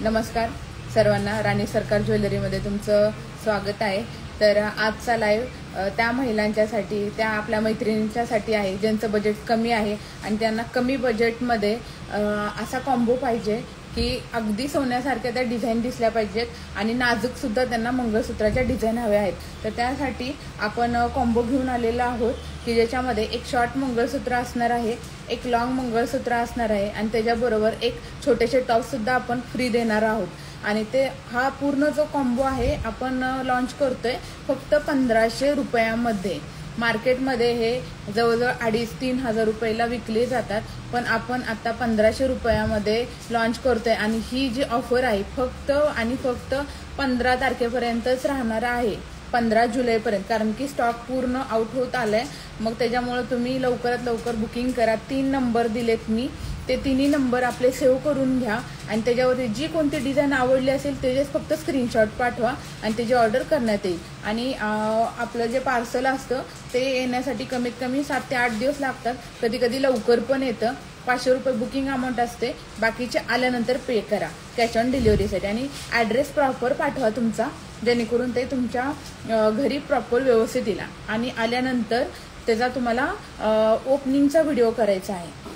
नमस्कार सर्वांना, राणी सरकार ज्वेलरीमध्ये तुमचं स्वागत आहे। तर आजचा लाईव्ह त्या महिलांच्यासाठी, त्या आपल्या मैत्रिणींच्यासाठी आहे ज्यांचं बजेट कमी आहे आणि त्यांना कमी बजेटमध्ये असा कॉम्बो पाहिजे की अगदी सोन्यासारख्या त्या डिझाईन दिसल्या पाहिजेत आणि नाजूक सुद्धा त्यांना मंगळसूत्राच्या डिझाईन हव्या आहेत। तर त्यासाठी आपण कॉम्बो घेऊन आलेलो आहोत की ज्याच्यामध्ये एक शॉर्ट मंगळसूत्र असणार आहे, एक लॉंग मंगळसूत्र असणार आहे आणि त्याच्याबरोबर एक छोटेसे टॉप सुद्धा आपण फ्री देणार आहोत। आणि ते हा पूर्ण जो कॉम्बो आहे आपण लॉन्च करतोय फक्त 1500 रुपयामध्ये। मार्केटमध्ये हे जवळजवळ 2,500-3,000 हजार रुपयाला विकले जातात, पण आपण आता 1500 रुपयामध्ये लॉन्च करतोय आणि ही जी ऑफर आहे फक्त आणि फक्त 15 तारखेपर्यंतच राहणार आहे, 15 जुलैपर्यंत, कारण की स्टॉक पूर्ण आउट होत आलाय। मग त्याच्यामुळे तुम्ही लवकरात लवकर बुकिंग करा। 3 नंबर दिलेत मी, ते तिन्ही नंबर आपले सेव्ह करून घ्या आणि त्याच्यावरती जी कोणती डिझाईन आवडली असेल त्याचेच फक्त स्क्रीनशॉट पाठवा आणि त्याची ऑर्डर करण्यात येईल। आणि आपलं जे पार्सल असतं ते येण्यासाठी कमीत कमी 7 ते 8 दिवस लागतात, कधी कधी लवकर पण येतं। 500 रुपये बुकिंग अमाऊंट असते, बाकीचे आल्यानंतर पे करा कॅश ऑन डिलिव्हरीसाठी। आणि ॲड्रेस प्रॉपर पाठवा तुमचा, जेणेकरून ते तुमच्या घरी प्रॉपर व्यवस्थित येईल। आणि आल्यानंतर त्याचा तुम्हाला ओपनिंगचा व्हिडिओ करायचा आहे।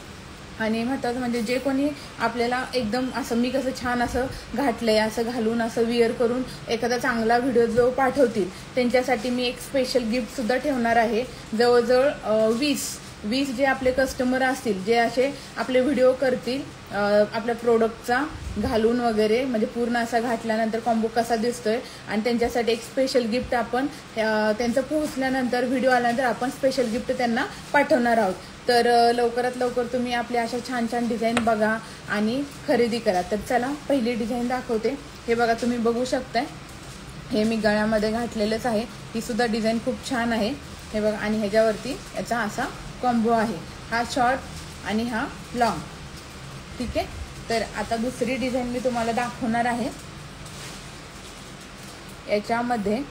आणि महत्त्वाचं म्हणजे जे कोणी आपल्याला एकदम असं मी कसं छान असं घातलंय असं घालून असं विअर करून एखादा चांगला व्हिडिओ जो पाठवतील त्यांच्यासाठी मी एक स्पेशल गिफ्ट सुद्धा ठेवणार आहे। जवळजवळ 20 जे आपले कस्टमर असतील, जे असे आपले व्हिडिओ करतील आपल्या प्रोडक्टचा घालून वगैरे, म्हणजे पूर्ण असा घातल्यानंतर कॉम्बो कसा दिसतोय, आणि त्यांच्यासाठी एक स्पेशल गिफ्ट आपण त्यांचं पोहोचल्यानंतर व्हिडिओ आल्यानंतर आपण स्पेशल गिफ्ट त्यांना पाठवणार आहोत। तर लवकरात लवकर तुम्ही आपल्या अशा छान छान डिझाईन बघा आणि खरेदी करा। तर चला पहिली डिझाईन दाखवते। हे बघा, तुम्ही बघू शकताय, हे मी गळ्यामध्ये घातलेलंच आहे। ही सुद्धा डिझाईन खूप छान आहे, हे बघा। आणि ह्याच्यावरती याचा असा कॉम्बो आहे, हा शॉर्ट आणि हा लॉंग, ठीक आहे। तर आता दुसरी डिझाईन मी तुम्हाला दाखवणार आहे। याच्यामध्ये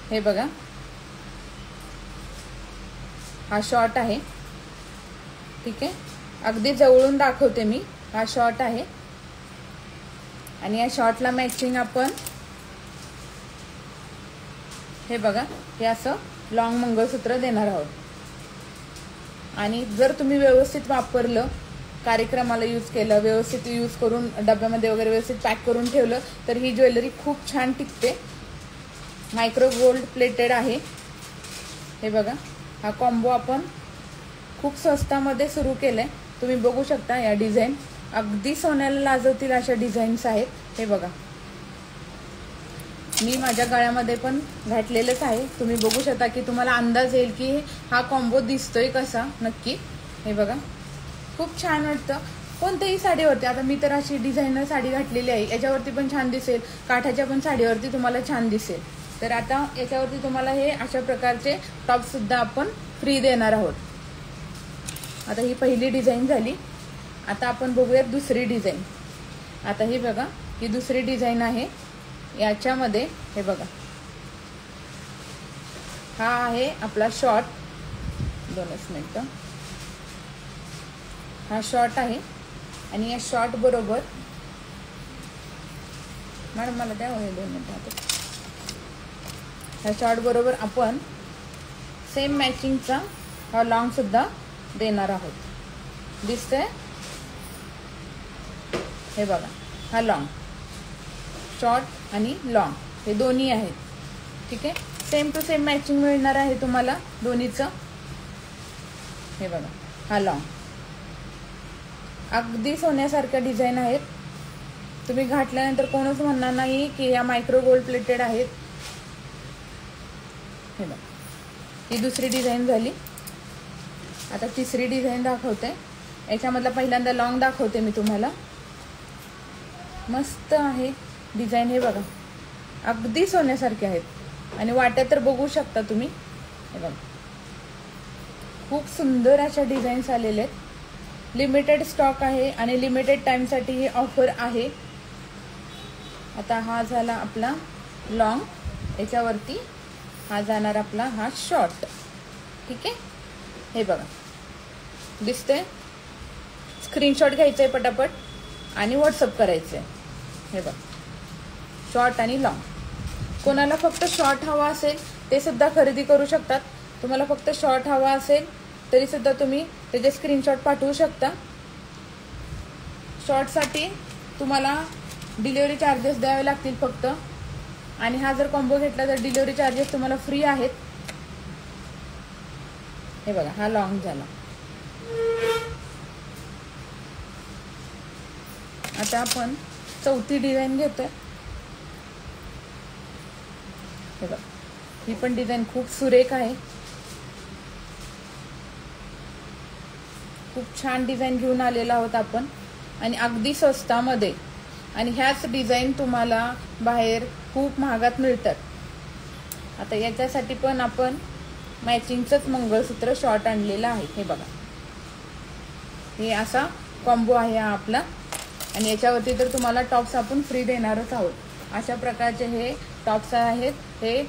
हे बघा, हा शॉर्ट आहे, ठीक आहे। अगदी जवळून दाखवते मी, हा शॉर्ट आहे आणि या शॉर्टला मॅचिंग आपण हे बघा, हे असं लॉंग मंगळसूत्र देणार आहोत। आणि जर तुम्ही व्यवस्थित वापरलं, कार्यक्रमाला यूज केलं, व्यवस्थित यूज करून डब्यामध्ये वगैरे व्यवस्थित पॅक करून ठेवलं तर ही ज्वेलरी खूप छान टिकते। मायक्रो गोल्ड प्लेटेड आहे, हे बघा। हा कॉम्बो आपण खूप स्वस्तामध्ये सुरू केलाय, तुम्ही बघू शकता। या डिझाईन अगदी सोन्याला लाजवतील अशा डिझाईन्स आहेत, हे बघा। मी माझ्या गळ्यामध्ये पण घातलेलंच आहे, तुम्ही बघू शकता की तुम्हाला अंदाज येईल की हा कॉम्बो दिसतोय कसा नक्की। हे बघा, खूप छान वाटतं कोणत्याही साडीवरती। आता मी तर अशी डिझायनर साडी घातलेली आहे, याच्यावरती पण छान दिसेल, काठाच्या पण साडीवरती तुम्हाला छान दिसेल। तर आता याच्यावरती तुम्हाला हे अशा प्रकारचे टॉप सुद्धा आपण फ्री देणार आहोत। आता ही पहिली डिझाईन झाली, आता आपण बघूयात दुसरी डिझाईन। आता ही बघा, ही दुसरी डिझाईन आहे। याच्यामध्ये हे बघा, हा आहे आपला शॉर्ट, 2 मिनिटं, हा शॉर्ट आहे। आणि या शॉर्ट बरोबर, मॅडम मला द्या 2 मिनिटं, ह्या शॉर्ट बरोबर आपण सेम मॅचिंगचा हा लॉंग सुद्धा देणार आहोत, दिसतंय? हे बघा, हा लॉंग, शॉर्ट आणि लॉंग हे दोन्ही आहेत, ठीक आहे। सेम टू सेम मॅचिंग मिळणार आहे तुम्हाला दोन्हीचं। हे बघा, हा लॉंग अगदी सोन्यासारख्या डिझाईन आहेत, तुम्ही घातल्यानंतर कोणच म्हणणार नाही की या मायक्रो गोल्ड प्लेटेड आहेत। हे बघा, ही दुसरी डिझाईन झाली। आता तिसरी डिझाईन दाखवते। याच्यामधला पहिल्यांदा लॉंग दाखवते मी तुम्हाला, मस्त आहे डिझाईन। हे बघा, अगदी सोन्यासारखे आहेत आणि वाट्या तर बघू शकता तुम्ही। हे बघा, खूप सुंदर अशा डिझाईन्स आलेले आहेत। लिमिटेड स्टॉक आहे आणि लिमिटेड टाइमसाठी ही ऑफर आहे। आता हा झाला आपला लॉंग, याच्यावरती हा जाणार आपला हा शॉर्ट, ठीक आहे। हे बघा, दिसतंय? स्क्रीनशॉट घ्यायचा आहे पटापट आणि व्हॉट्सअप करायचं आहे। हे बघ, शॉर्ट आणि लॉंग. कोणाला फक्त शॉर्ट हवा असेल ते सुद्धा खरेदी करू शकतात. तुम्हाला फक्त शॉर्ट हवा असेल तरी सुद्धा तुम्ही त्याचे स्क्रीनशॉट पाठवू शकता. शॉर्टसाठी तुम्हाला डिलिव्हरी चार्जेस द्यावे लागतील फक्त, आणि हा जर कॉम्बो घेतला तर डिलिव्हरी चार्जेस तुम्हाला फ्री आहेत. हे बघा, हा लॉंग झाला. आता आपण चौथी डिझाईन घेतोय. हे बघा, ही पण डिझाईन खूप सुरेख आहे. खूप छान डिझाईन घेऊन आलेला आहोत आपण, आणि अगदी स्वस्तामध्ये. आणि ह्याच डिझाईन तुम्हाला बाहेर खूप महागात मिळतात. आता याच्यासाठी पण आपण मॅचिंगचंच मंगळसूत्र शॉर्ट आणलेलं आहे. हे बघा, हे असा कॉम्बो आहे हा आपला, आणि याच्यावरती तर तुम्हाला टॉप्स आपण फ्री देणारच आहोत. अशा प्रकारचे हे टॉप्स आहेत, हे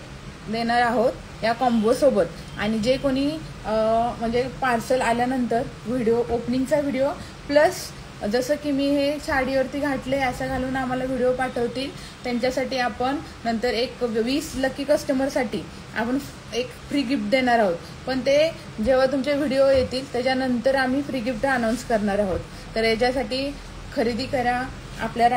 देणार आहोत या कॉम्बो सोबत. आणि जे कोणी म्हणजे पार्सल आल्यानंतर व्हिडिओ, ओपनिंगचा व्हिडिओ प्लस जसं की मी हे साडीवरती घातले असं घालून आम्हाला व्हिडिओ पाठवतील, त्यांच्यासाठी आपण नंतर एक 20 लकी कस्टमरसाठी आपण एक फ्री गिफ्ट देणार आहोत. पण ते जेव्हा तुमचे व्हिडिओ येतील त्याच्यानंतर आम्ही फ्री गिफ्ट अनाऊन्स करणार आहोत. तर याच्यासाठी खरेदी करा आपल्या